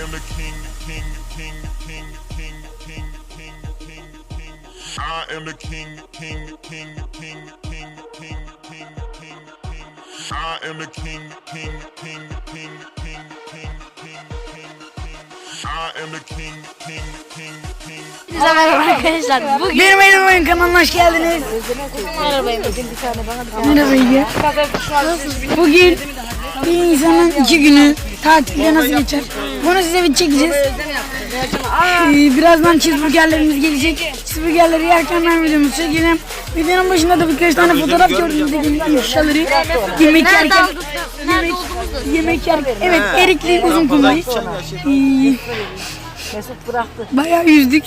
am the king, king, king, king, king, king, king, king, king. I am the king, king, king, king, king, king, king, king, king. I am the king, king, king, king, king, king, king, king, king. I am the king, king, king, king. Herkese merhaba arkadaşlar. Bugün Benim oyun kanalına hoş geldiniz. merhaba. Merhaba İlgi. Bugün bir insanın 2 günü tatilde nasıl geçer? Bunu size bir çekeceğiz. Birazdan cheeseburgerlerimiz gelecek. Cheeseburgerleri yerken ben videomuzu çekelim. Videonun başında da birkaç tane fotoğraf gördüğünüzde gelin aşağıları. Yemek yerken yemek yerken evet erikli uzun kumdayız. Bayağı yüzdük.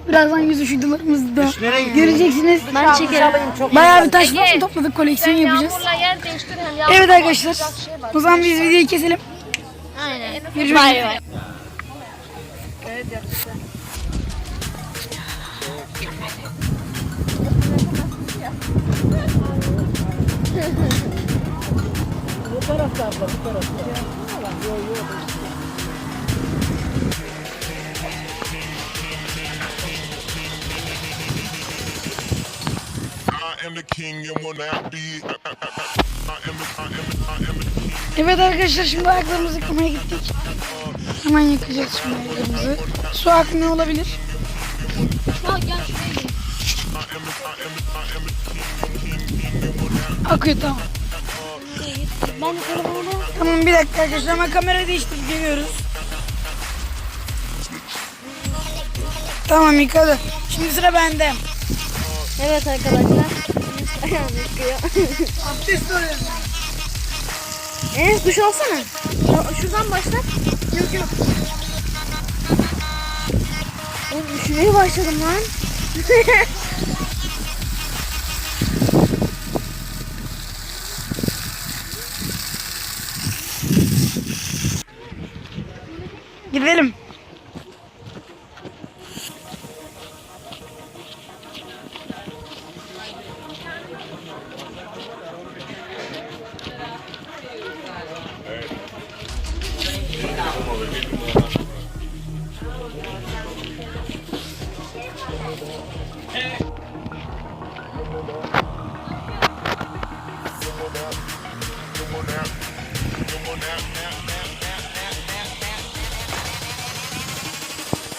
Birazdan yüzüş videolarımızı da göreceksiniz. Ben çekerim. Bayağı bir taş topladık, koleksiyon yapacağız. Evet arkadaşlar, o zaman biz videoyu keselim. Aynen. Görüşürüz. Bay bay. I am the king and will not be. I am the king. Evet arkadaşlar, şimdi ayaklarımızı yıkamaya gittik. Hemen yıkayacağız şimdi ayaklarımızı. Su akmıyor olabilir. Akıyor, tamam. Tamam, bir dakika arkadaşlar, ama kamerayı değiştirip geliyoruz. Tamam, yıkadı. Şimdi sıra bende. Evet arkadaşlar. Ayağım yıkıyor. Abdest alıyorum. Duş alsana. Şuradan başla. Yok. Oğlum üşümeye başladım lan. Gidelim.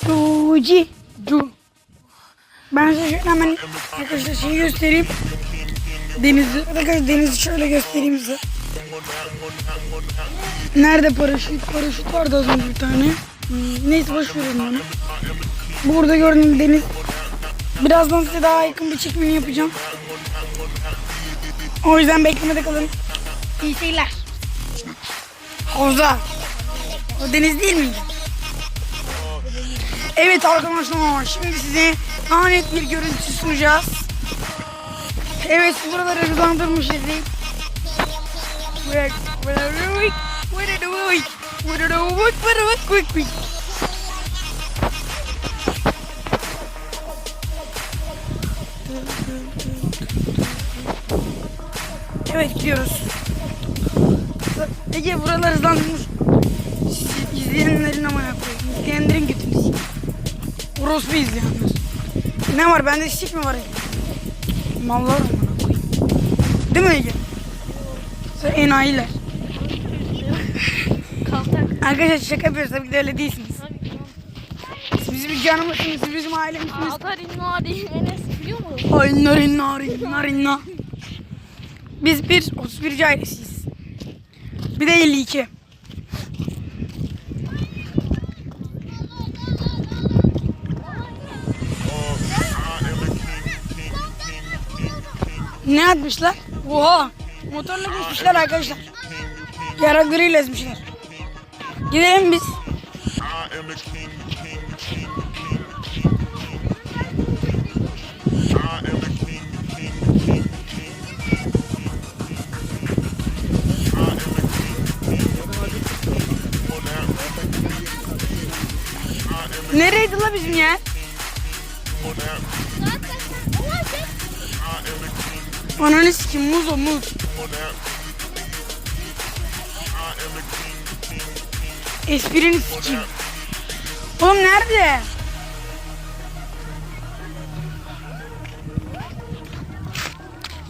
Duci. Ben size şöyle hemen arkadaşlar şeyi göstereyim. Denizi, arkadaşlar denizi şöyle göstereyim size. Nerede paraşüt? Paraşüt vardı az önce bir tane. Neyse, boş verin onu. Burada gördüğünüz deniz. Birazdan size daha yakın bir çekimini yapacağım. O yüzden beklemede kalın. İyi seyirler. Havza. O deniz değil miydi? Evet arkadaşlar, şimdi size daha net bir görüntü sunacağız. Evet, buraları hızlandırmışız. Evet, gidiyoruz. Ege, buralar hızlandırmış. İzleyenlerin amına koyayım. İzleyenlerin götünü. Orospu izleyenler. Ne var, bende çiçek mi var Ege? Mallar amına koyayım. Değil mi Ege? Sen enayiler. Kaltak. Arkadaşlar şaka yapıyoruz, tabii ki de öyle değilsiniz. Siz bizim canımızsınız, siz bizim ailemizsiniz. Atarin Enes biliyor musun? Aynarinna. Biz 31. ailesiyiz. Bir de 52. Ne atmışlar? Oha! Motorla geçmişler arkadaşlar. Yaraklarıyla ezmişler. Gidelim biz. Nereydi la bizim yer? Ananı sikim, muz o, muz. Esprini sikeyim. Oğlum nerede?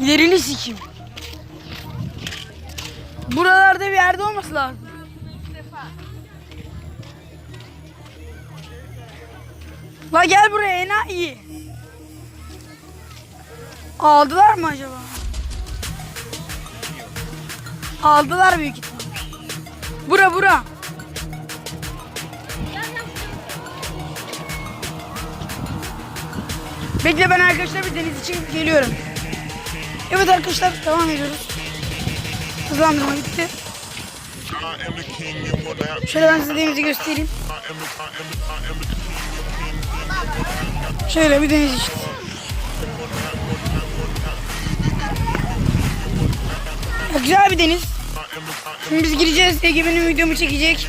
Yerini sikeyim. Buralarda bir yerde olması lazım. La gel buraya enayi. Aldılar mı acaba? Aldılar büyük ihtimal. Bura. Bekle ben arkadaşlar bir deniz için geliyorum. Evet arkadaşlar devam ediyoruz. Hızlandırma bitti. Şöyle ben size denizi göstereyim. Şöyle bir deniz işte. Ya, güzel bir deniz. Şimdi biz gireceğiz. Ege benim videomu çekecek.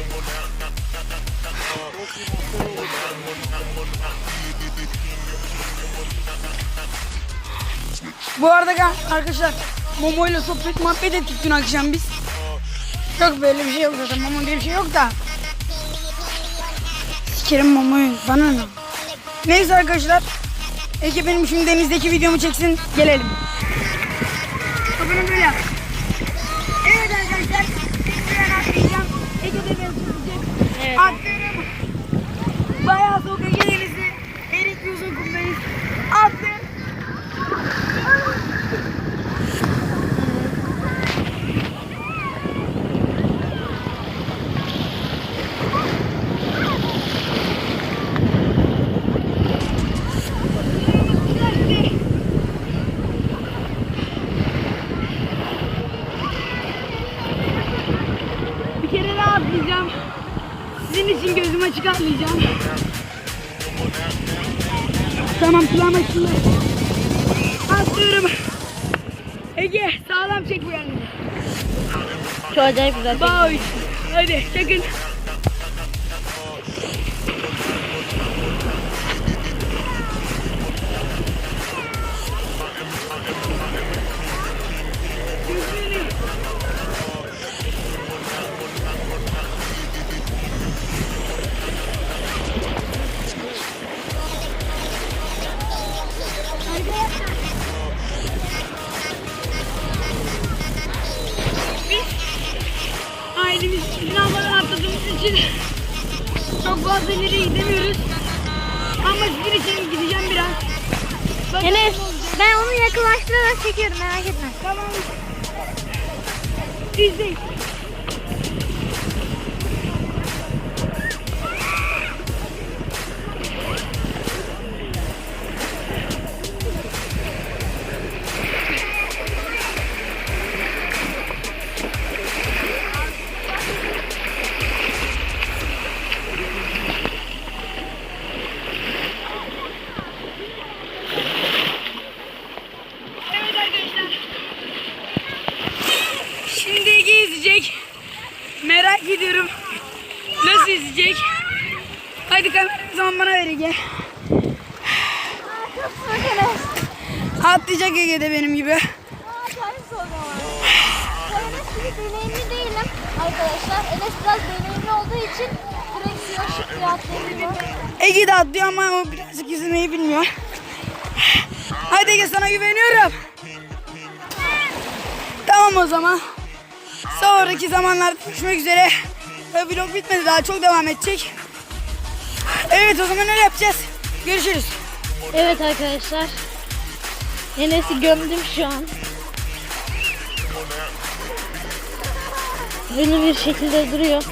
Bu arada arkadaşlar Momo ile sohbet muhabbet ettik dün akşam biz. Yok böyle bir şey yok zaten. Momo diye bir şey yok da. Sikerim Momo'yu. Bana ne? Neyse arkadaşlar. Ege benim şimdi denizdeki videomu çeksin. Gelelim. Kapını böyle yap. Evet arkadaşlar. Ben atlayacağım. Ege de beni tutacak. Evet. Atlıyorum. Bayağı soğuk Ege denizi. Erik Yusuf kumdayız. Atlıyorum. Bir kere daha atlayacağım. Sizin için gözüm açık atlayacağım. Tamam kulağım açıldı. Atlıyorum. Ege sağlam çek bu yanını. Çok acayip güzel. Bağ üç. Hadi çekin. Ailemiz sınavlardan atladığımız için çok fazla ileriye gidemiyoruz. Ama sizin için gideceğim biraz. Bakın Enes ben onu yakınlaştırarak çekiyorum merak etme. tamam. İzleyin. Evet arkadaşlar. Şimdi Ege izleyecek. Merak ediyorum. Nasıl izleyecek? Hadi kamerayı o zaman bana ver Ege. Atlayacak Ege de benim gibi. Enes gibi deneyimli değilim arkadaşlar. Enes biraz deneyimli olduğu için direksiyon şık diye atlayabiliyor. Ege de atlıyor ama o birazcık yüzmeyi bilmiyor. Hadi Ege sana güveniyorum. Tamam o zaman. Sonraki zamanlarda görüşmek üzere. Vlog bitmedi daha çok devam edecek. Evet o zaman öyle yapacağız. Görüşürüz. Evet arkadaşlar. Enes'i gömdüm şu an. Böyle bir şekilde duruyor.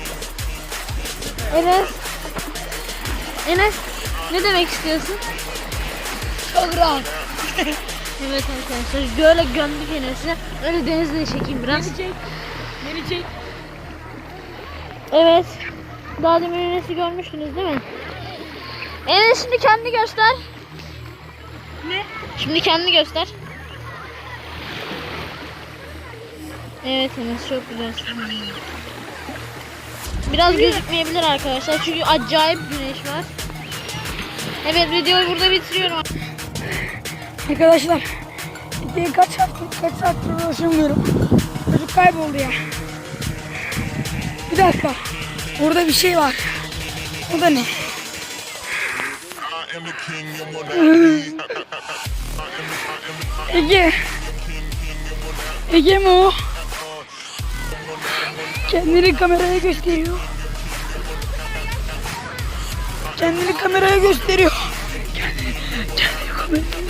Enes ne demek istiyorsun? Çok rahat. Evet arkadaşlar böyle gömdük Enes'i. Öyle denizde çekeyim biraz. Beni çek. Evet. Daha demin Enes'i görmüştünüz değil mi? Enes şimdi kendini göster. Ne? Şimdi kendini göster. Evet Enes çok güzelsin. Biraz gözükmeyebilir arkadaşlar çünkü acayip güneş var. Evet videoyu burada bitiriyorum. Arkadaşlar kaç saattir uğraşamıyorum. Çocuk kayboldu ya. Bir dakika. Orada bir şey var. O da ne? I am the king, you're more Ege. Ege mi o? Kendini kameraya gösteriyor. Kendini kameraya gösteriyor. Kendini kameraya.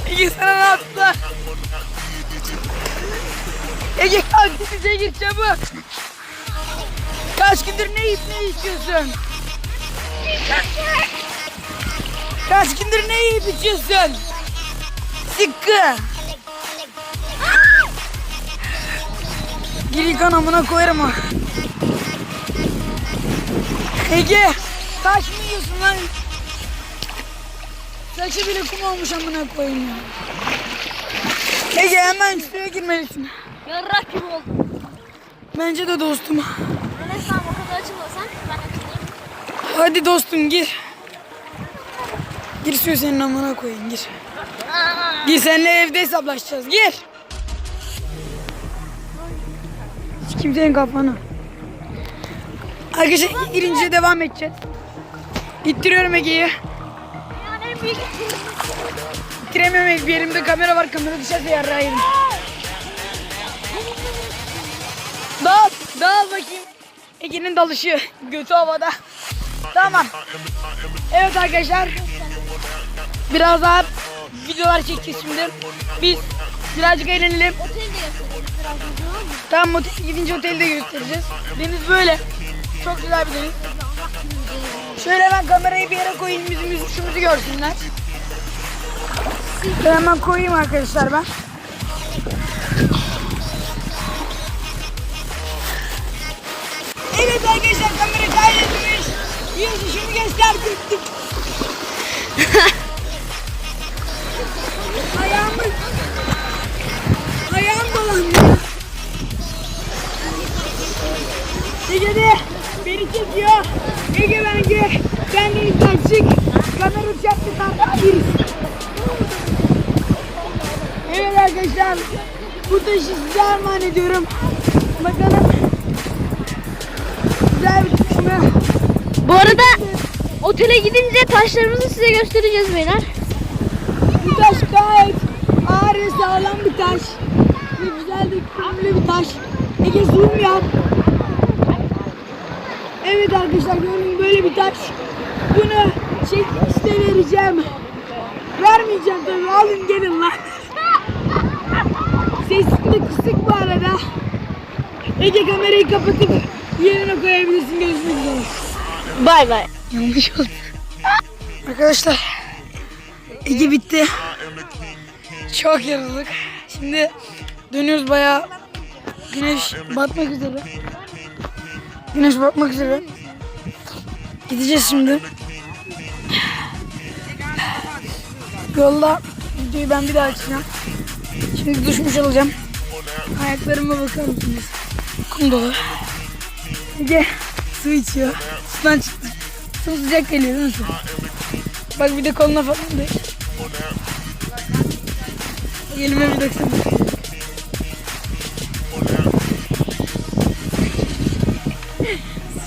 Ege sana ne yaptılar? Ege kalk bize gir çabuk. Kaç gündür ne yiyip ne içiyorsun? Kaç gündür ne yiyip içiyorsun? Sıkkı. Gir yıkan amına koyarım ha. Ege taş mı yiyorsun lan? Saçı bile kum olmuş amına koyayım ya. Ege hemen suya girmelisin. Yarrak gibi oldu. Bence de dostum. Enes tamam o kadar açılmasan ben açılayım. Hadi dostum gir. Gir suya senin amına koyayım gir. Gir seninle evde hesaplaşacağız gir. Sikim senin kafanı. Arkadaşlar girince devam edeceğiz. İttiriyorum Ege'yi. Yani en büyük İttiremiyorum, bir yerimde kamera var, kamera düşerse yarrağıyım. Dağıl bakayım. Ege'nin dalışı götü havada. Tamam. Evet arkadaşlar. Biraz daha videolar çekeceğiz şimdi. Biz birazcık eğlenelim. oteli de göstereyim. Biraz video var mı? Tamam, gidince otelde göstereceğiz. Deniz böyle. Çok güzel bir deniz. Şöyle ben kamerayı bir yere koyayım, bizim yüzüşümüzü görsünler. Hemen koyayım arkadaşlar ben. Evet arkadaşlar, kamera kaydetmiş. Yüzüşümü gösterdik. Ayağım dolandı. Ege de beni çekiyor. Ege bence ben denizden çık. Kamera çarptı tartışırız. Evet arkadaşlar, bu taşı size armağan ediyorum. Bakalım. Güzel bir taş mı? Bu arada otele gidince taşlarımızı size göstereceğiz beyler. Bu taş gayet ağır ve sağlam bir taş. Ve güzel de kömürlü bir taş. Ege zoom yap. Evet arkadaşlar, gördüğünüz böyle bir taş. Bunu çekilişte vereceğim. Vermeyeceğim tabii, alın gelin lan. Sesim de kısık bu arada. Ege kamerayı kapatıp yerine koyabilirsin, görüşmek üzere. Bay bay. Yanlış oldu. Arkadaşlar, Ege bitti. Çok yorulduk. Şimdi dönüyoruz, bayağı güneş batmak üzere. Güneş batmak üzere. Gideceğiz şimdi. Yolda videoyu ben bir daha açacağım. Şimdi duşmuş olacağım. Ayaklarıma bakar mısınız? Kum dolu. Ege su içiyor. Sudan çıktı. Su sıcak geliyor değil mi su? Bak bir de koluna falan da. Elime bir döksene.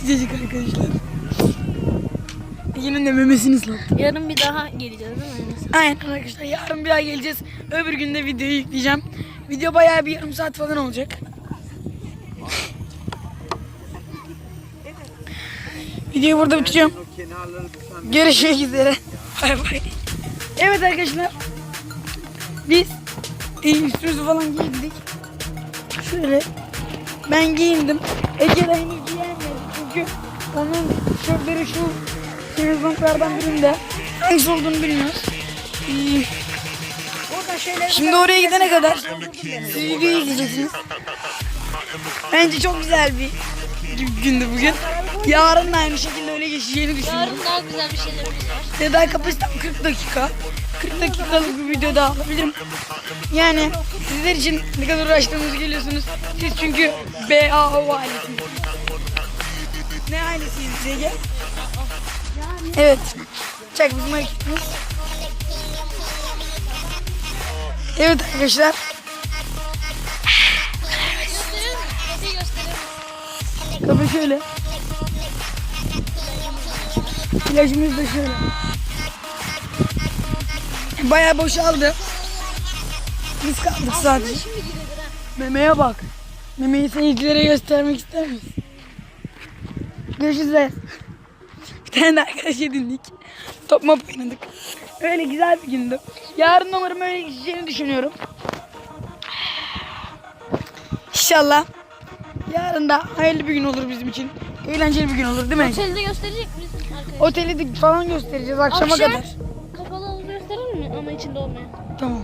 Sıcacık arkadaşlar. Ege'nin de memesini ıslattı. Yarın bir daha geleceğiz değil mi Enes? Aynen arkadaşlar, yarın bir daha geleceğiz. Öbür gün de videoyu yükleyeceğim. Video bayağı bir yarım saat falan olacak. Videoyu burada bitireceğim. Görüşmek üzere. Bay bay. Evet arkadaşlar, biz üstümüzü falan giyindik. Şöyle ben giyindim. Ege de henüz giyemedi çünkü onun şortları şu sezonlardan birinde. Hangisi olduğunu bilmiyoruz. Şimdi oraya gidene kadar siz videoyu izleyeceksiniz. Bence çok güzel bir gündü bugün. Yarın da aynı şekilde öyle geçeceğini düşünüyorum. Yarın daha güzel bir şeylerimiz var. Seda kapasitem 40 dakika. 40 dakikalık bir video daha alabilirim. Yani sizler için ne kadar uğraştığımızı geliyorsunuz. Siz çünkü BAO ailesiniz. Ne ailesiyiz Ege? Evet. Çak bizim ekibimiz. Evet arkadaşlar. Gösterelim mi? Kapıyı gösterelim. Kapı şöyle. Plajımız da şöyle. Bayağı boşaldı. Biz kaldık sadece. Memeye bak. Memeyi seyircilere göstermek ister misin? Görüşürüz. Bir tane de arkadaş edindik. Top mop oynadık. Öyle güzel bir gündü. Yarın umarım öyle geçeceğini düşünüyorum. İnşallah. Yarın da hayırlı bir gün olur bizim için. Eğlenceli bir gün olur değil mi? Otelde gösterecek misin arkadaşlar? Oteli de falan göstereceğiz akşama Akşam kadar. kapalı havuzu gösterelim mi? Ama içinde olmayan. Tamam.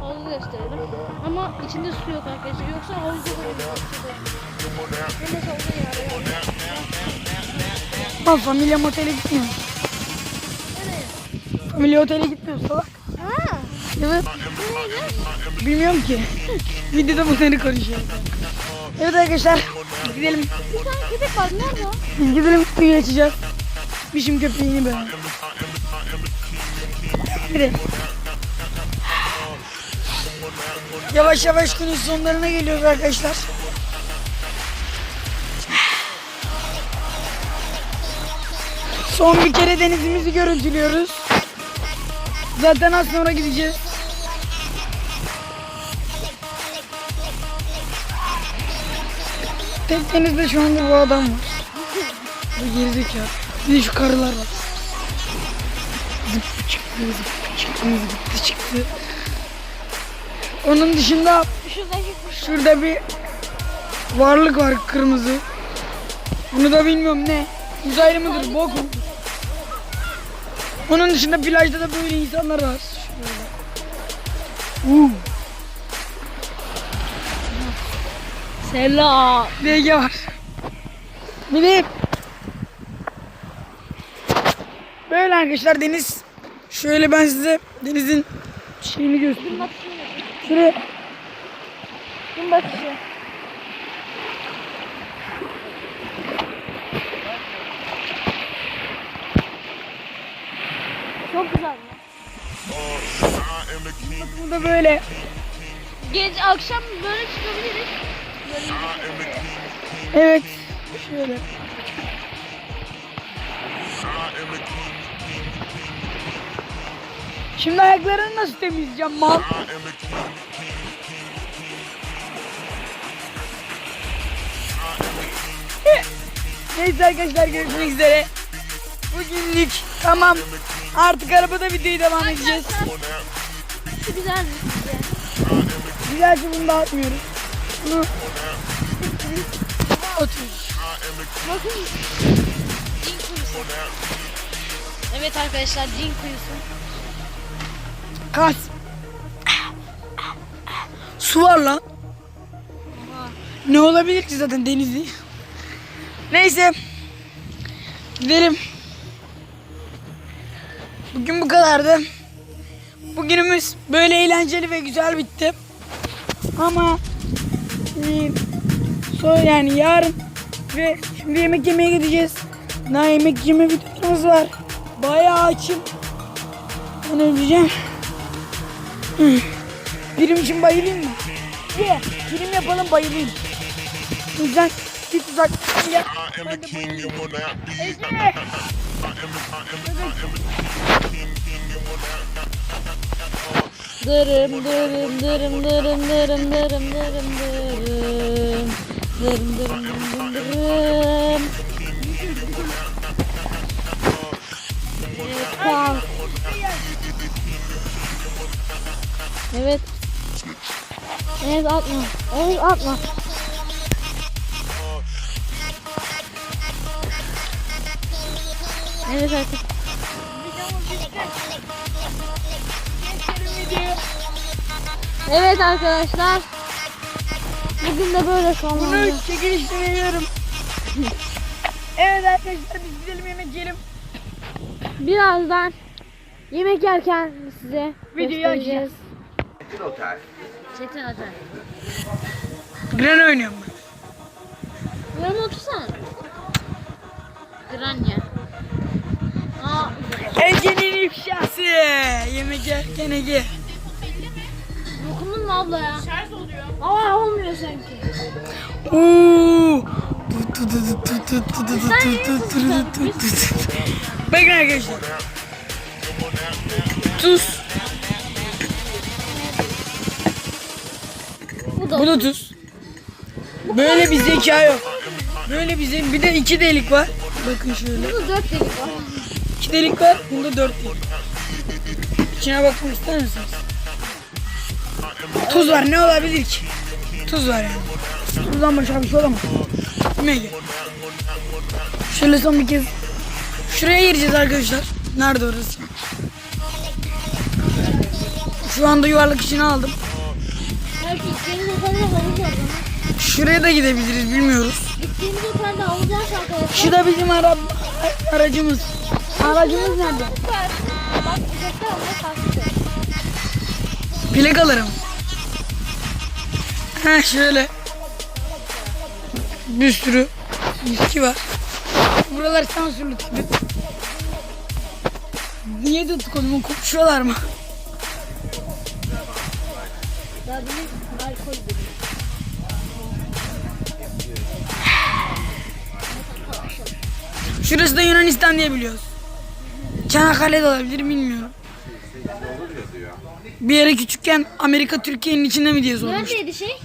Havuzu gösterelim. Ama içinde su yok arkadaşlar. Yoksa havuzda da olur. Yine havuza yarıyor. Ama Familya Motel'e gitmiyoruz. Familya Otel'e gitmiyoruz salak. Ha. Evet. Bilmiyorum ki. Videoda bu seni konuşuyor. Evet arkadaşlar. Gidelim. Bir tane köpek var. Nerede o? Biz gidelim suyu açacağız. Bişim köpeğini böyle. Gidelim. Yavaş yavaş günün sonlarına geliyoruz arkadaşlar. Son bir kere denizimizi görüntülüyoruz. Zaten az sonra gideceğiz. Tek denizde şu anda bu adam var. Bu gerizekalı. Bir de şu karılar var. Zıp çıktı, zıp çıktı, zıp çıktı. Onun dışında şurada bir varlık var kırmızı. Bunu da bilmiyorum ne. Uzaylı mıdır, bok mu? Onun dışında plajda da böyle insanlar var. Selam. DG var. Bir de böyle arkadaşlar deniz. Şöyle ben size denizin şeyini göstereyim. Şuraya. Gün batışı. Çok güzel. Burada böyle. Gece akşam böyle çıkabiliriz. Evet. Şöyle. Şimdi ayaklarını nasıl temizleyeceğim mal? Neyse arkadaşlar görüşmek üzere. Bugünlük tamam. Artık arabada videoyu devam edeceğiz. Şu güzel mi sizce? Güzelce bunu dağıtmıyoruz. Bunu otur. Bakın. Cin kuyusu. Evet arkadaşlar cin kuyusu. Kas. Su var lan. Ne olabilir ki zaten denizli. Neyse. Gidelim. Bugün bu kadardı. Bugünümüz böyle eğlenceli ve güzel bitti. Ama yani yarın ve şimdi yemek yemeye gideceğiz. Daha yemek yeme videomuz var. Bayağı açım. Ben öleceğim. Birim için bayılayım mı? Birim yapalım bayılayım. O yüzden git uzak. Gel. Ece. Dırım dırım dırım dırım dırım dırım dırım dırım. Dırım dırım dırım dırım. Tamam. Evet. Evet atma. Evet atma. Evet artık. Evet arkadaşlar. Bugün de böyle sonlandı. Bunu çekilişte veriyorum. Evet arkadaşlar biz gidelim yemek yiyelim. Birazdan yemek yerken size Videoyu göstereceğiz. Çetin Otel. Çetin Otel. Gren oynuyorum ben. Yanıma otursana. Granya. Aa, Ege'nin ifşası. Yemek yerken Ege. dokundun mu abla ya? Şarj oluyor. Aa olmuyor sanki. Oo. Bakın arkadaşlar. Tuz. Bu da tuz. Böyle bir zeka yok. Böyle bir de 2 delik var. Bakın şöyle. Burada 4 delik var. 2 delik var. Bunda 4 delik. İçine bakmak ister misiniz? Tuz var. Ne olabilir ki? Tuz var yani. Tuzdan başka bir şey olamaz. Mega. Şöyle son bir kez. Şuraya gireceğiz arkadaşlar. Nerede orası? Şu anda yuvarlak içine aldım. Belki gittiğimiz otelde havuz var. Şuraya da gidebiliriz, bilmiyoruz. Gittiğimiz otelde havuz varsa arkadaşlar. Şu da bizim aracımız. Aracımız nerede? Bak uzakta ama kalktı. Plakalarım. Ha şöyle. Bir sürü viski var. Buralar sansürlü tabii. Niye tuttuk onu? Kopuşuyorlar mı? Daha benim alkol dedim. Şurası da Yunanistan diye biliyoruz. Çanakkale de olabilir, bilmiyorum. Bir yere küçükken Amerika Türkiye'nin içinde mi diye sormuştum. Neredeydi şey?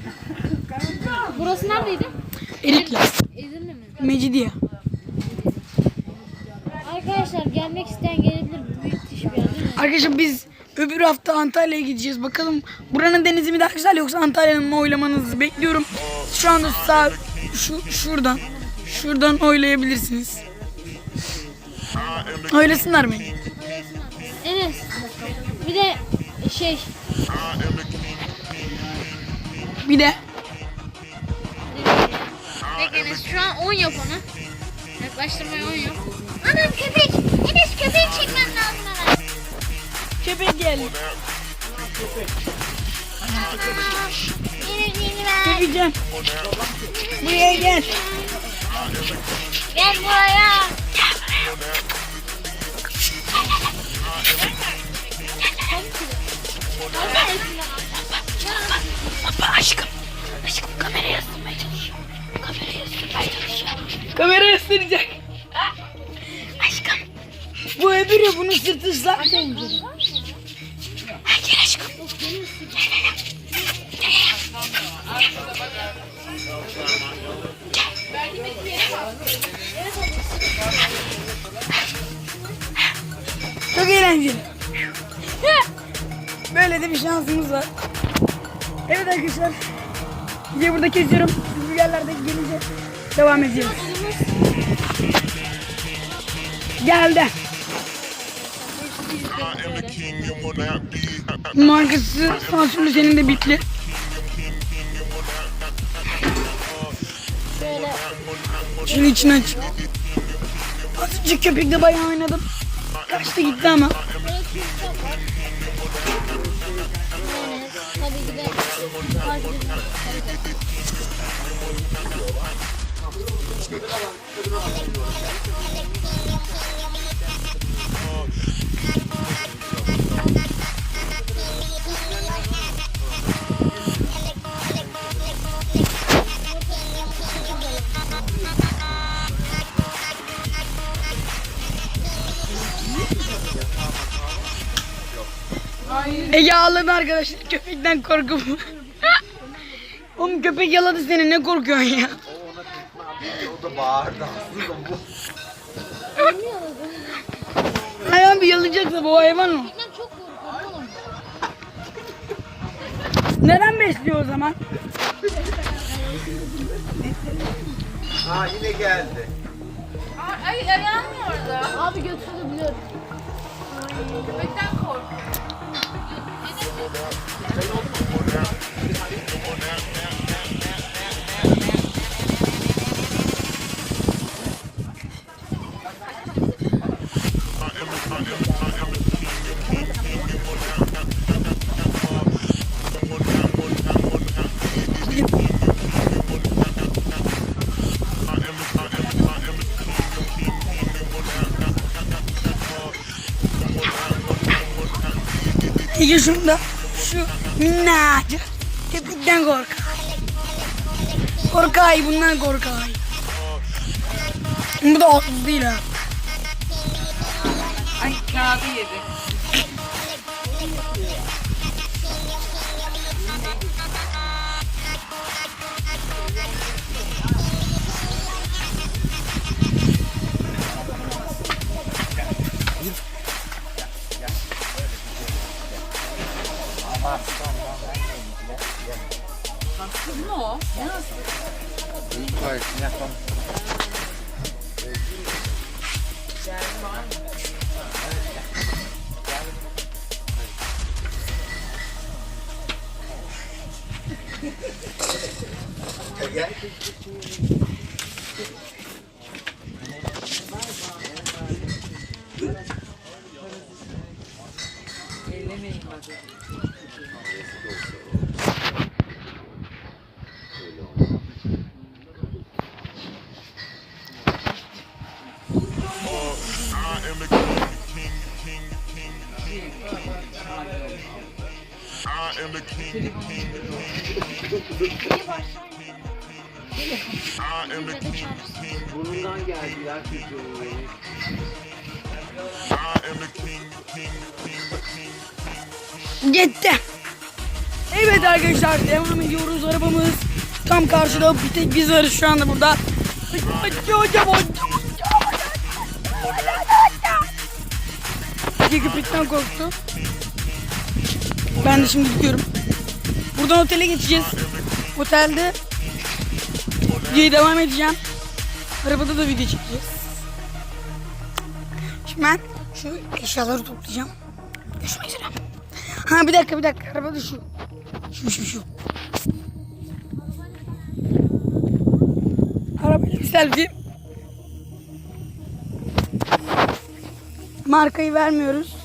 Burası neredeydi? Erikli. Edirne mi? Mecidiye. Arkadaşlar gelmek isteyen gelebilir. Büyük diş bir yer değil mi? Arkadaşlar biz öbür hafta Antalya'ya gideceğiz. Bakalım buranın denizi mi daha güzel yoksa Antalya'nın mı, oylamanızı bekliyorum. Şu anda sağ şuradan oylayabilirsiniz. Oylasınlar mı? Enes. Bir de şey. Bir de Bekle Enes şu an 10 yap onu. Yaklaştırmayı 10 yap. Anam köpek. Enes köpeği çekmem lazım hemen. köpek geldi. Yeni ver. Köpekcan. Buraya gel. Gel buraya. Baba aşkım kameraya ısırmaya çalışıyor. Kameraya ısıracak. Aşkım. Bu öbürü bunu sırtı ıslak. Gel aşkım. Çok eğlenceli. Böyle de bir şansımız var. Evet arkadaşlar. Videoyu burada kesiyorum. Siz bu yerlerde gelince devam ediyoruz. Geldi. Markası sansürlü, senin de bitli. Şöyle. Şunun içine çık. Azıcık köpekle bayağı oynadım. Kaçtı gitti ama. Böyle küçük var. Enes. Tabii ki de. Fark edilmez. Ege ağladı arkadaşlar köpekten korkup. Oğlum köpek yaladı seni, ne korkuyorsun ya? O da bağırdı aslında bu. Hayvan bir yalayacaksa bu hayvan mı? Ben çok korkuyorum oğlum. Neden besliyor o zaman? Ha yine geldi. Ay ayağım mı orada? Abi götürdü biliyorum. Köpekten korkuyorum. Ege şunda şu minnacık köpekten korkar. Korkay, bundan korkay. Bu da haksız değil ha. Kağıdı yedi. Hastası mı o? Ne hastası? Gel. Ellemeyin bak. I am the king, king, king, king, king, king. I am the king, king, king, king. I am the king, king. Bundan geldiler çocuğum benim. I am the king, king, king, king, king. Gitti. Evet arkadaşlar devam ediyoruz. Arabamız tam karşıda. Bir tek biz varız şu anda burada. İki köpekten korktu. Ben de şimdi gidiyorum. Buradan otele geçeceğiz. Otelde videoya devam edeceğim. Arabada da video çekeceğiz. Şimdi ben şu eşyaları toplayacağım. Görüşmek üzere. Ha bir dakika. Arabada şu. Şu. Arabayla bir selfie. Markayı vermiyoruz.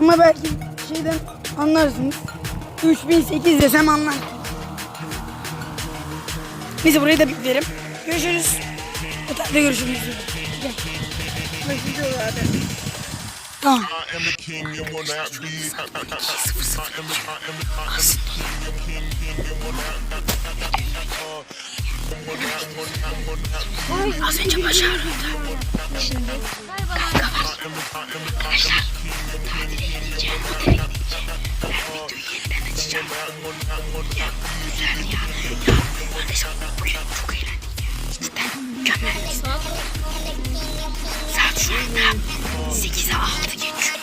Ama belki şeyden anlarsınız. 3008 desem anlarsınız. Neyse burayı da biplerim. Görüşürüz. Otelde görüşürüz. Gel. Tamam. I am the king, you will not be. I am the king, you will not. Az önce başarıldı. Arkadaşlar tatile gideceğim, otele gideceğim. Ben videoyu yeniden açacağım. Ya güzel ya. Arkadaşlar bugün çok eğlendik. Cidden mükemmel. Saat şu anda 8'e 6 geçiyor.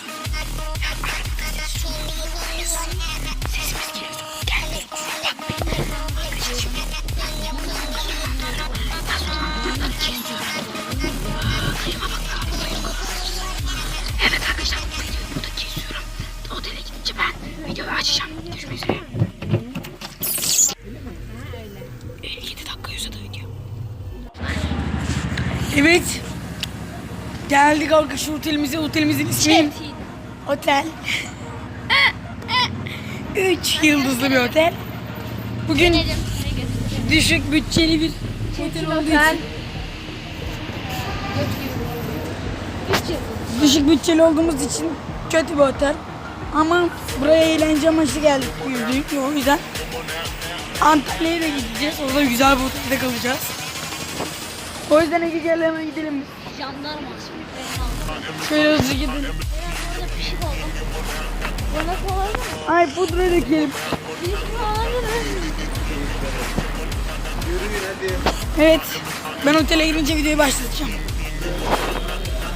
Sesimiz geliyor. Gelmeyin kusura bakmayın. Arkadaşlar şimdi daha sonra buradan kesiyorum. Kıyıma bak. Evet arkadaşlar videoyu burada kesiyorum. Otele gidince ben videoyu açacağım. Görüşmek üzere. 57 dakika uzadı video. Evet. Geldik arkadaşlar otelimize. Otelimizin ismi Otel 3 yıldızlı bir otel. Bugün düşük bütçeli bir otel olduğu için düşük bütçeli olduğumuz için kötü bir otel. Ama buraya eğlence amaçlı geldik. O yüzden Antalya'ya da gideceğiz. Orada güzel bir otelde kalacağız. O yüzden Ege gel hemen gidelim biz. Jandarma. Şöyle hızlı gidelim. Burada pişik oldu. Bana kolay mı? Ay pudra dökelim. Pişik olabilir. Yürüyün hadi. Evet. Ben otele girince videoyu başlatacağım.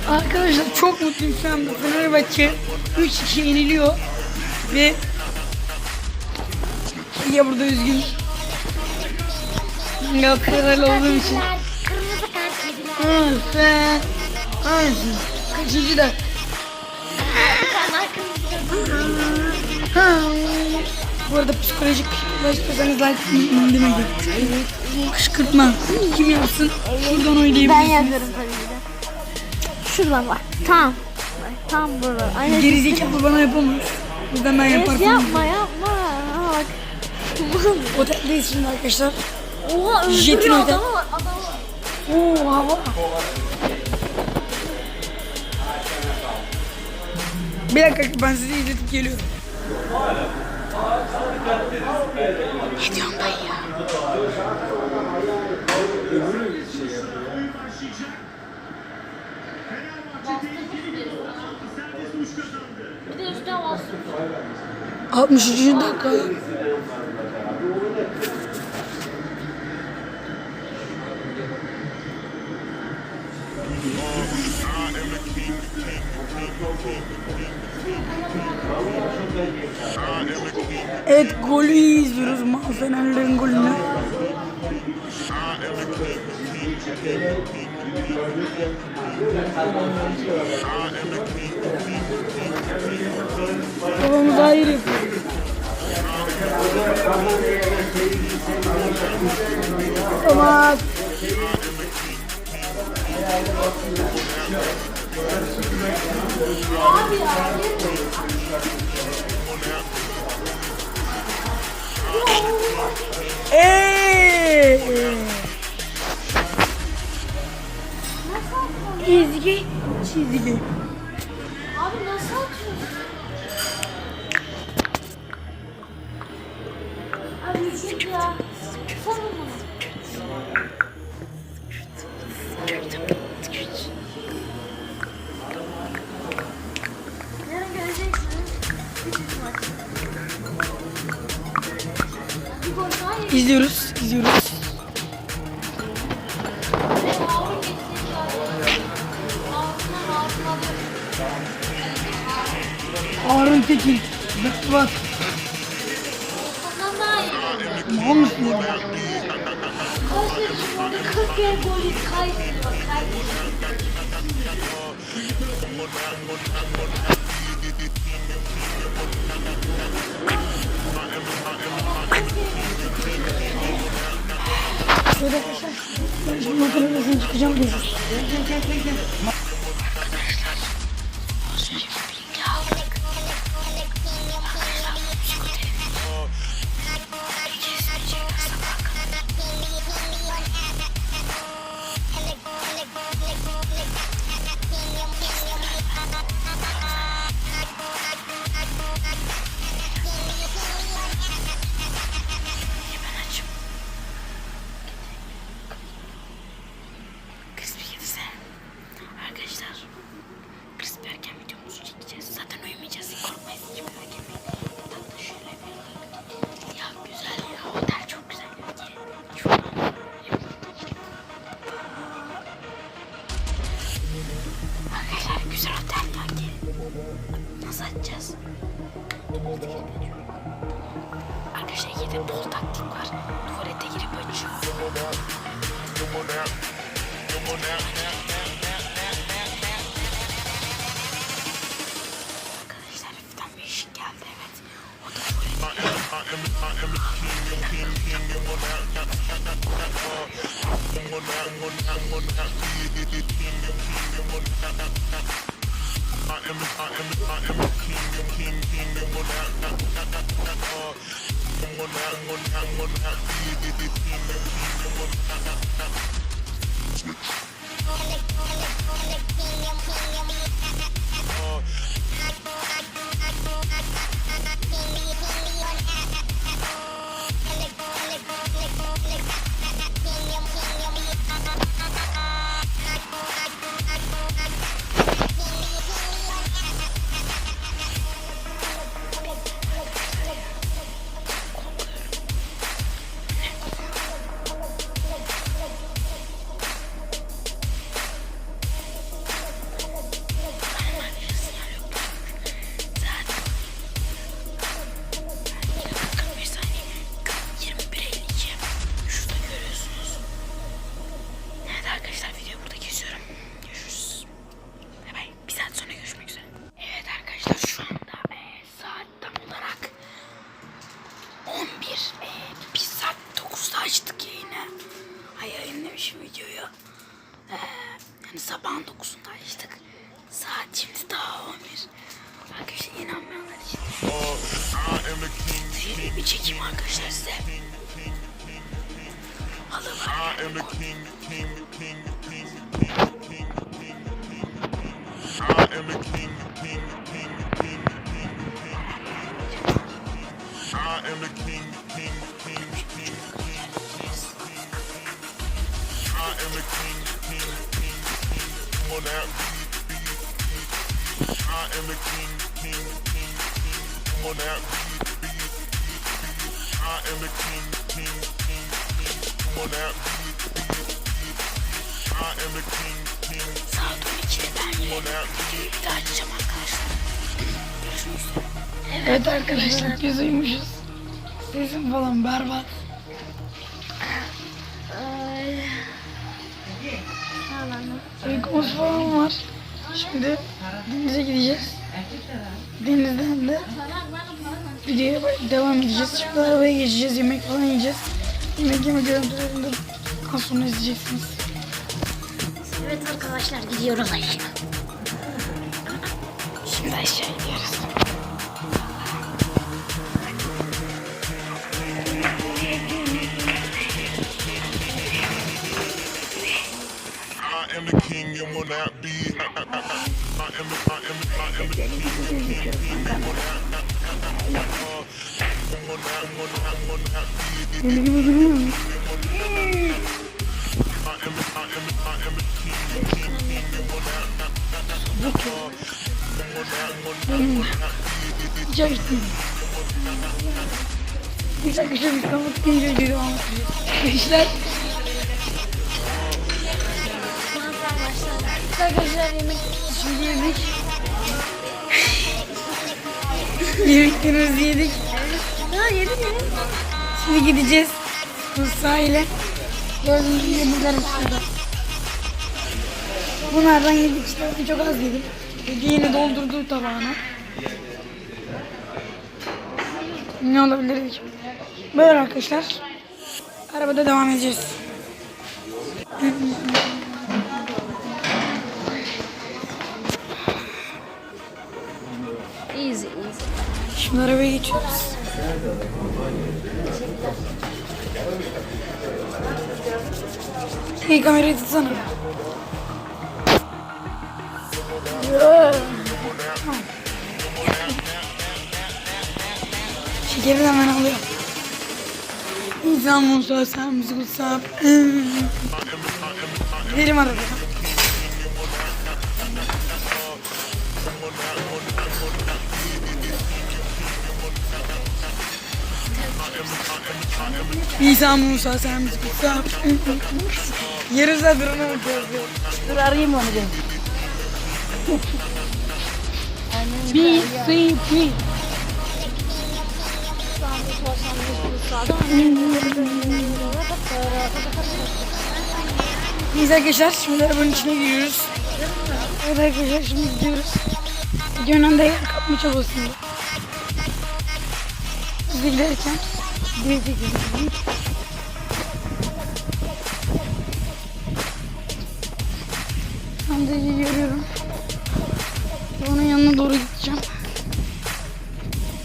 Arkadaşlar çok mutluyum şu anda. Fenerbahçe 3-2 yeniliyor. Ve ya burada üzgün. Galatasaraylı olduğum için. Kırmızı kart yediler. Sen. Aynen. Kaçıncı da? Bu arada psikolojik başlasanız like demek. Kışkırtma. Kim yapsın? Şuradan oynayabilirsin. Ben yazarım tabii ki de. Şuradan bak. Tam. Bak, tam burada. Aynen. Gerizekalı bana yapamaz. Buradan ben yaparsam. Yapma. Bak. Oteldeyiz şimdi arkadaşlar. Oha Jetin öldürüyor otel. adamı var. Oo hava. Bir dakika ben sizi izletip geliyorum. Ne diyorsun dayı ya? Bir de üstüne bastım. 63. dakika. Evet, golü izliyoruz. Fenerlerin golünü. Babamız hayır yapıyor. Tamam. Çizgi, çizgi. Abi nasıl atıyorsun? Abi yiyecek ya. Tutsana bunu. Yarın göreceksiniz. Bütün maç. Bir gol daha yedim. İzliyoruz, izliyoruz. Benim avrum gelecek ya. Ağzına Harun Tekin. Bak. ondan daha iyi. Ne olmuş ya? Kardeşim orada 40 kere golü kaydediyor. Bak kaydediyor. Şöyle arkadaşlar. Ben şimdi motorun arasına çıkacağım. Görüşürüz. Arkadaşlar crispy erken videomuzu çekeceğiz. Zaten uyumayacağız. Korkmayız. Hiçbir erken yatakta şöyle bir. Ya güzel ya. Otel çok güzel. Şuradan. Arkadaşlar güzel otel sanki. Nasıl açacağız? Arkadaşlar yine bol taktik var. Tuvalete girip açıyor. Arkadaşlar hafiften bir ışık geldi, evet. O da Yani sabahın 9'unda açtık. Saat şimdi daha 11. Arkadaşlar inanmayanlar için. Şöyle bir çekeyim arkadaşlar size. Halı var. I am the king, king, on that beat. I am the king, king, king, king on that beat. I am the king, king, Saat 12'de ben on that videoyu bir daha açacağım arkadaşlar. Görüşmek üzere. Evet arkadaşlar biz uyumuşuz. Sesim falan berbat. Uykumuz falan var. Şimdi denize gideceğiz. Denizden de videoya devam edeceğiz. Şimdi arabaya geçeceğiz. Yemek falan yiyeceğiz. Yemek yeme görüntülerini de az sonra izleyeceksiniz. Evet arkadaşlar gidiyoruz aşağı. Şimdi aşağı gidiyoruz. I am the king, you will not be. I am the king, Deli gibi duruyor mu? Hiç açtım. Biz arkadaşlar biz kapat gelince devam edeceğiz. Gençler. Arkadaşlar yemek şimdi yedik. Yemeklerimizi yedik. Ha yedim. Şimdi gideceğiz bu sahile. Gördüğünüz gibi yemeklerim şurada. Bunlardan yedik işte. Ben çok az yedim. Yine doldurdu tabağına. Ne olabilir ki? Böyle arkadaşlar. Arabada devam edeceğiz. Easy. Şimdi arabaya geçiyoruz. İyi kamerayı tutsana. Şekeri de hemen alıyorum. İnsan Musa sen bizi kutsam. Gidelim arabaya. İsa Musa sen bizi kutsam. Yarım saat durana bakıyoruz. Dur arayayım onu ben. BCP. Biz arkadaşlar şimdi arabanın içine giriyoruz. Evet arkadaşlar şimdi gidiyoruz. Videonun da yer kapma çabasında. Biz de giderken denize gidiyoruz. Ben de yürüyorum. Onun yanına doğru gideceğim.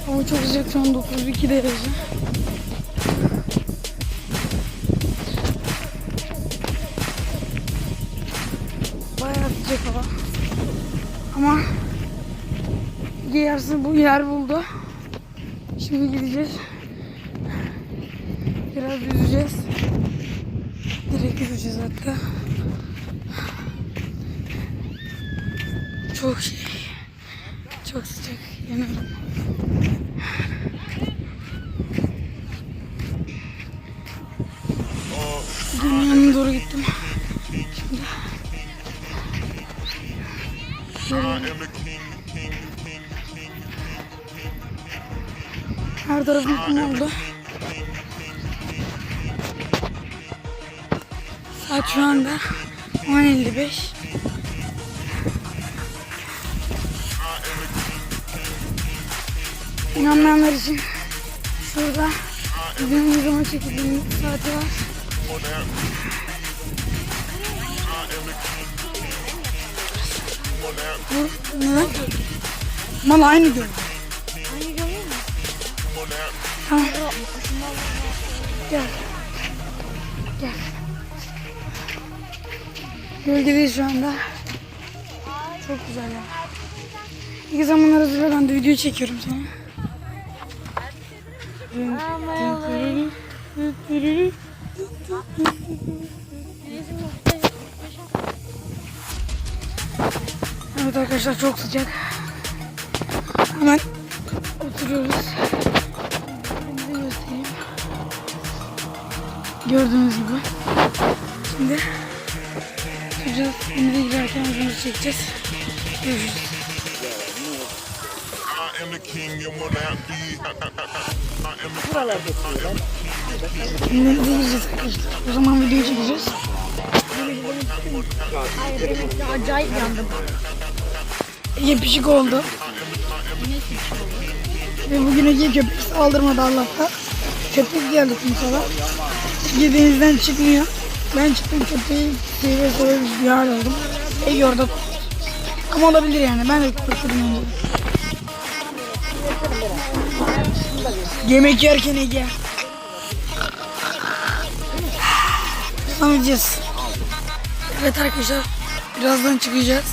Hava çok sıcak şu an 9-2 derece. Bayağı sıcak hava. Ama yarısı bu yer buldu. Şimdi gideceğiz. Biraz yüzeceğiz. Direkt yüzeceğiz hatta. Çok çok sıcak. Yanıyorum. Dünyanın yanına doğru gittim. Şimdi. Her tarafım kum oldu. Saat şu anda 10:55. İnanmayanlar için şurada videonun ne zaman çekildiğinin saati var. Bu neden? Mal aynı gördüm. Aynı görüyor musun? Tamam. Gel. Gel. Gölgedeyiz şu anda. Çok güzel ya. İlk zamanlar hazırla ben de video çekiyorum sana. Evet arkadaşlar çok sıcak. Hemen Oturuyoruz. Size göstereyim. Gördüğünüz gibi. Şimdi tutacağız. Denize girerken yüzümüzü çekeceğiz. Görüşürüz. I am the king and will not be. I am the Şimdi denize gireceğiz arkadaşlar. O zaman videoyu çekeceğiz. Acayip yandım. Ege pişik oldu. Ve bugün Ege köpek saldırmadı Allah'tan. Köpek geldi kumsala. Ege denizden çıkmıyor. Ben çıktım köpeği seyre sonra bir hal oldum. Ege orada. Ama olabilir yani. Ben de kurtuldum önce. Yemek yerken Ege. Devam edeceğiz. Evet arkadaşlar. Birazdan çıkacağız.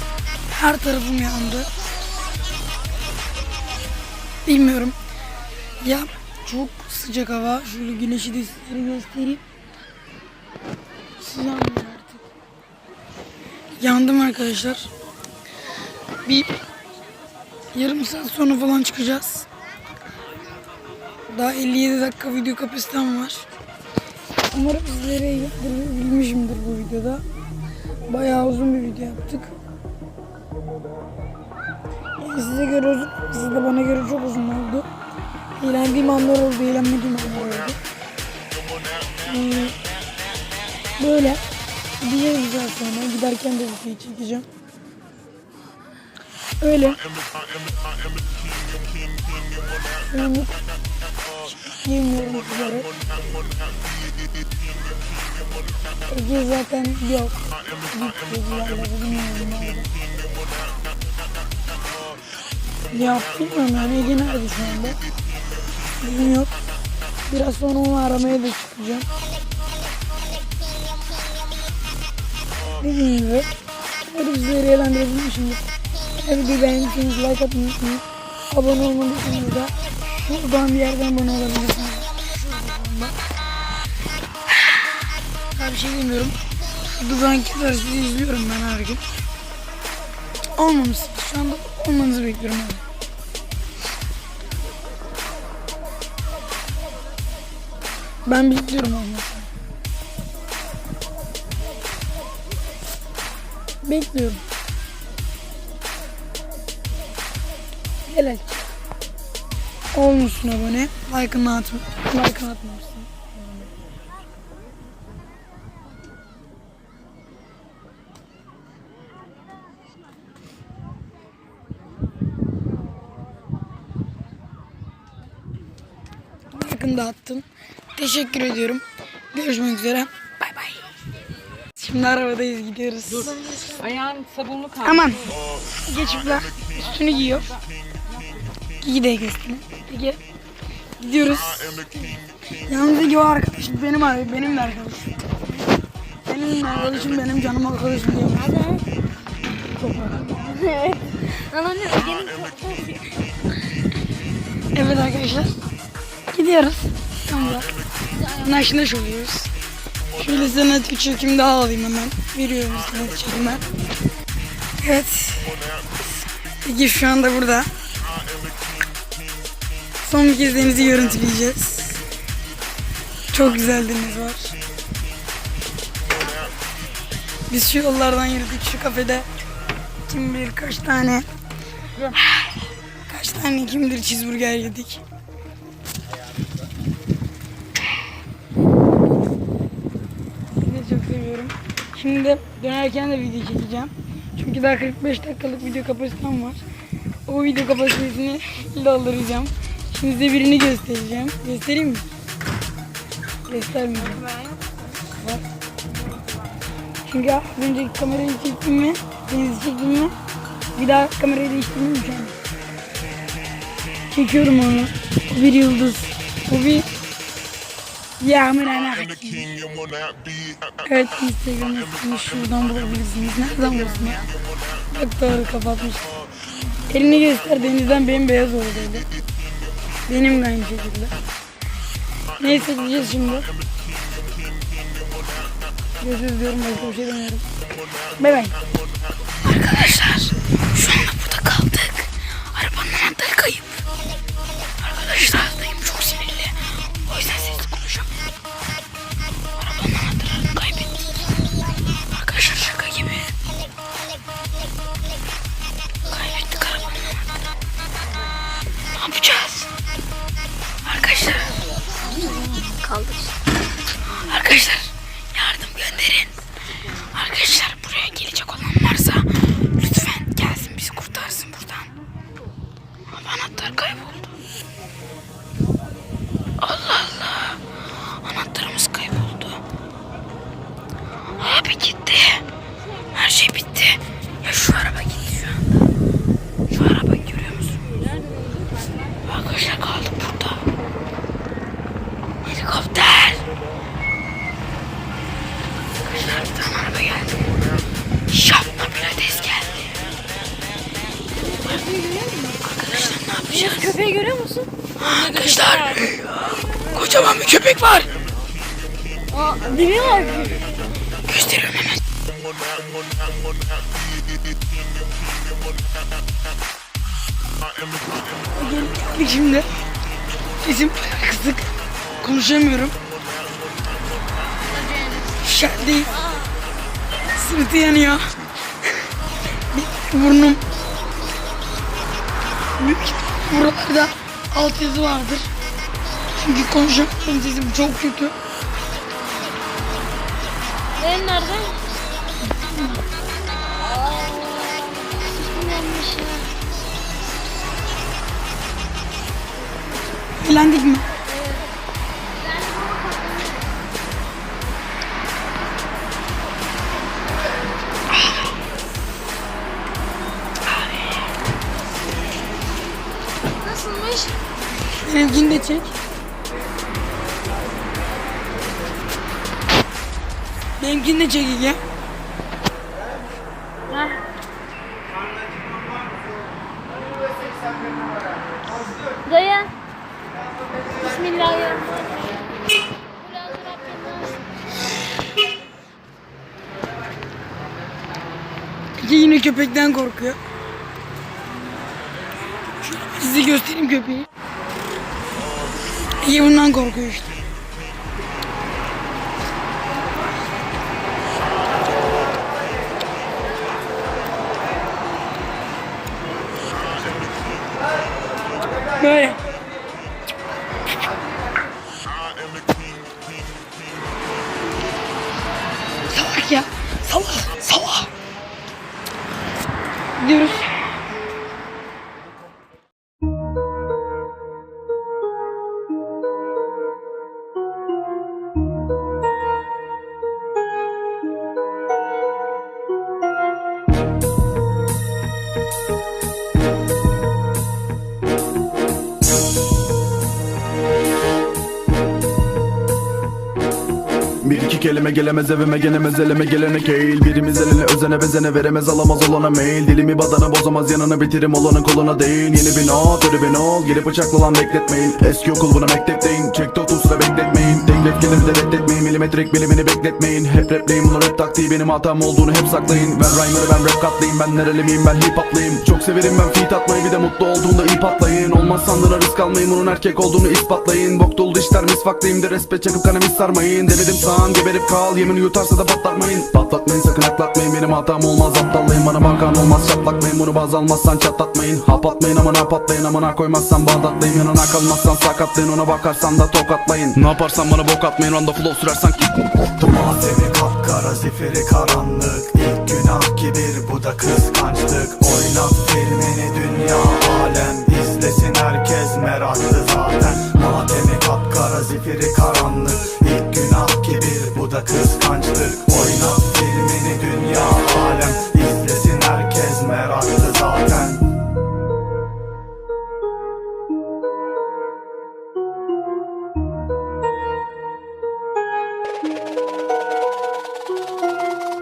Her tarafım yandı. Bilmiyorum. Ya çok sıcak hava. Şöyle güneşi de sizlere göstereyim. Yandım artık. Yandım arkadaşlar. Bir yarım saat sonra falan çıkacağız. Daha 57 dakika video kapasitem var. Umarım sizlere bilmişimdir bu videoda. Bayağı uzun bir video yaptık. Yani size göre uzun, size de bana göre çok uzun oldu. Eğlendiğim anlar oldu, eğlenmediğim anlar oldu. Böyle gideceğiz biraz sonra. Giderken de videoyu çekeceğim. Öyle. Yemiyorum sizlere. Ege zaten yok. Gitti yerlere, bilmiyorum nerede. Ya bilmiyorum yani Ege nerede şu anda? Bilmiyorum yok. Biraz sonra onu aramaya da çıkacağım. Dediğim gibi umarım sizleri eğlendirebilmişimdir. Her videoyu beğendiyseniz like atmayı unutmayın. Abone olmadıysanız da şuradan bir yerden abone olabilirsiniz. Daha bir şey bilmiyorum. Dubanki dersi izliyorum ben her gün. Olmamışsınız. Şu anda olmanızı bekliyorum abi. Ben bekliyorum olmasını. Bekliyorum. Helal. Olmuşsun abone. Like'ını atma. Like'ını atmamışsın. Like'ını da attın. Teşekkür ediyorum. Görüşmek üzere. Bay bay. Şimdi arabadayız, gidiyoruz. Ayağın sabunlu kaldı. Aman. Geçipler üstünü giyiyor. Giy de üstünü. Peki. Gidiyoruz. Yalnız Ege o arkadaşım benim abi, benim de arkadaşım. Benim arkadaşım, benim canım arkadaşım diyor. Evet. Ama ne Ege'nin Evet arkadaşlar. Gidiyoruz. İstanbul'a. Naşnaş oluyoruz. Şöyle senet bir çekim daha alayım hemen. Veriyorum senet çekime. Evet. Ege şu anda burada. Son bir kez denizi görüntüleyeceğiz. Çok güzel deniz var. Biz şu yollardan yürüdük, şu kafede. Kim bilir kaç tane kim bilir cheeseburger yedik. Sizi çok seviyorum. Şimdi de dönerken de video çekeceğim. Çünkü daha 45 dakikalık video kapasitem var. O video kapasitesini dolduracağım. Şimdi size birini göstereceğim. Göstereyim mi? Göstermeyeceğim. Bak. Çünkü az önceki kamerayı çektim mi, denizi çektim mi, bir daha kamerayı değiştirmem ki. Çekiyorum onu. O bir yıldız. O bir yağmur ana. Evet, Instagram'ı şuradan bulabilirsiniz. Nereden bulursunuz? Bak doğru kapatmış. Elini göster, denizden bembeyaz oldu öyle. Benim de aynı şekilde. Neyse gideceğiz şimdi. Görüşürüz diyorum, başka bir şey demiyorum. Bay bay. Arkadaşlar şu anda burada kaldık. Arabanın anahtarı kayıp. Ne yapacağız? Arkadaşlar. Kaldık. Arkadaşlar yardım gönderin. Arkadaşlar buraya gelecek olan varsa lütfen gelsin bizi kurtarsın buradan. Ama anahtar kayboldu. Allah Allah. Anahtarımız kayboldu. Abi gitti. Her şey bitti. Ya şu araba gitti şu anda. Şu araba görüyor musun? Arkadaşlar kaldık burada. Helikopter. Arkadaşlar bir tane araba geldi. Şapla pilates geldi. Arkadaşlar ne yapacağız? Köpeği görüyor musun? Arkadaşlar kocaman bir köpek var. Aa, dili var. Gösteriyorum hemen. Geldik şimdi. Sesim kısık. Konuşamıyorum. Şerdeyiz. Sırtı yanıyor. Burnum. Büyük buralarda alt yazı vardır. Çünkü konuşamıyorum, sesim çok kötü. Benim nerede? Yanlış ya. Eğlendik mi? Nasılmış? Benimkini de çek. Benimkini de çek ya. Dayı. Bismillahirrahmanirrahim. Peki yine köpekten korkuyor. Şöyle size göstereyim köpeği. İyi bundan korkuyor işte. Böyle. Salak ya. Salak. Salak. Gidiyoruz. Bir iki kelime gelemez evime gelemez eleme gelenek eğil. Birimiz eline özene bezene veremez alamaz olana mail. Dilimi badana bozamaz yanına bitirim olanın koluna değil. Yeni bir not öyle bir ol gelip bıçaklı lan bekletmeyin. Eski okul buna mektepteyim çekti 30 sıra bekletmeyin. Teklif gelir de reddetmeyin milimetrik bilimini bekletmeyin. Hep rapleyin bunu rap taktiği benim hatam olduğunu hep saklayın. Ben rhymer'ı ben rap katlayayım ben nereli miyim ben hip hoplıyım. Çok severim ben feat atmayı bir de mutlu olduğunda iyi patlayın. Olmaz sandığına risk almayın bunun erkek olduğunu ispatlayın. Bok dolu dişler misvaklıyım de respet çakıp kanımı sarmayın. Demedim sağın geberip kal yemini yutarsa da patlatmayın. Patlatmayın sakın aklatmayın benim hatam olmaz aptallayın. Bana bakan olmaz çatlakmayın bunu baz almazsan çatlatmayın. Hap atmayın amına patlayın amına koymazsan bağdatlayın. Yanına kalmazsan sakatlayın ona bakarsan da tokatlayın. Ne yaparsan bana bok atmayın randa flow sürersen Matemi kapkara zifiri karanlık. İlk günah kibir bu da kıskançlık. Oynat filmini dünya alem izlesin herkes meraklı zaten. Matemi kapkara zifiri karanlık. İlk günah kibir bu da kıskançlık. Oynat filmini dünya alem izlesin herkes meraklı zaten.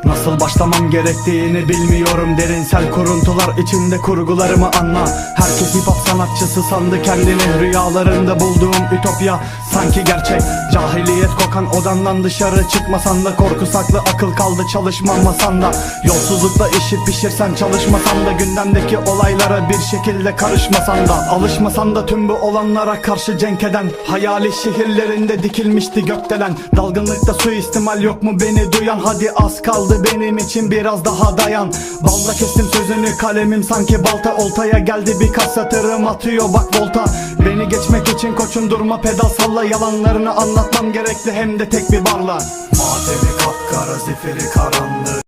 Nasıl başlamam gerektiğini bilmiyorum. Derinsel kuruntular içinde kurgularımı anla. Herkes hip hop sanatçısı sandı kendini. Rüyalarında bulduğum ütopya sanki gerçek. Cahiliyet kokan odandan dışarı çıkmasan da. Korku saklı akıl kaldı çalışmam masanda. Yolsuzlukla işi pişirsen çalışmasan da. Gündemdeki olaylara bir şekilde karışmasan da. Alışmasan da tüm bu olanlara karşı cenk eden. Hayali şehirlerinde dikilmişti gökdelen. Dalgınlıkta suistimal yok mu beni duyan? Hadi az kaldı benim için biraz daha dayan. Balla kestim sözünü, kalemim sanki balta. Oltaya geldi birkaç satırım atıyor bak volta. Beni geçmek için koçum durma pedal salla. Yalanlarını anlatmam gerekli hem de tek bir barla. Matemi kapkara zifiri karanlık.